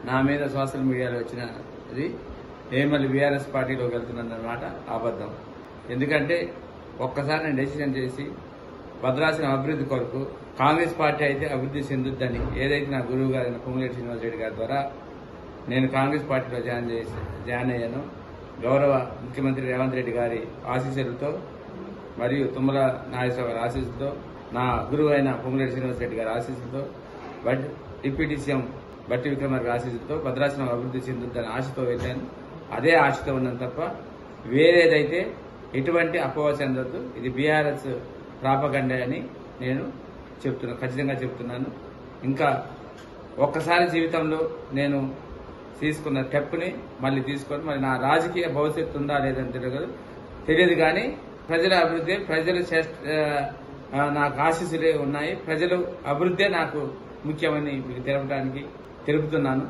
నా మీద సోషల్ మీడియాలో వచ్చినది నేను మళ్ళీ బీఆర్ఎస్ పార్టీలోకి వెళ్తున్నానన్నమాట అబద్ధం. ఎందుకంటే ఒక్కసారి నేను డెసిషన్ చేసి భద్రాచలం అభివృద్ధి కొరకు కాంగ్రెస్ పార్టీ అయితే అభివృద్ధి చెందుద్దని ఏదైతే నా గురువు గారైన పొంగులేటి శ్రీనివాసరెడ్డి గారి ద్వారా నేను కాంగ్రెస్ పార్టీలో జాయిన్ అయ్యాను. గౌరవ ముఖ్యమంత్రి రేవంత్ రెడ్డి గారి ఆశీస్సులతో మరియు తుమ్మల నాగేశ్వరరావు గారి ఆశీస్సులతో నా గురువు అయిన పొంగులేటి శ్రీనివాసరెడ్డి గారి ఆశీస్సులతో డిప్యూటీ సీఎం బట్టి విక్రమార్క ఆశీస్సులతో భద్రాచలం అభివృద్ధి చెందుద్దని ఆశతో వెళ్ళాను. అదే ఆశతో ఉన్నాను తప్ప వేరేదైతే ఎటువంటి అపోహ చెందొద్దు. ఇది బీఆర్ఎస్ ప్రాపగండా అని నేను ఖచ్చితంగా చెప్తున్నాను. ఇంకా ఒక్కసారి జీవితంలో నేను తీసుకున్న స్టెప్ని మళ్ళీ తీసుకొని మరి నా రాజకీయ భవిష్యత్తు ఉందా లేదని తెలియదు కానీ ప్రజల అభివృద్ధి నాకు ఆశీస్సులే ఉన్నాయి. ప్రజలు అభివృద్ధే నాకు ముఖ్యమని మీకు తెలుపుతున్నాను.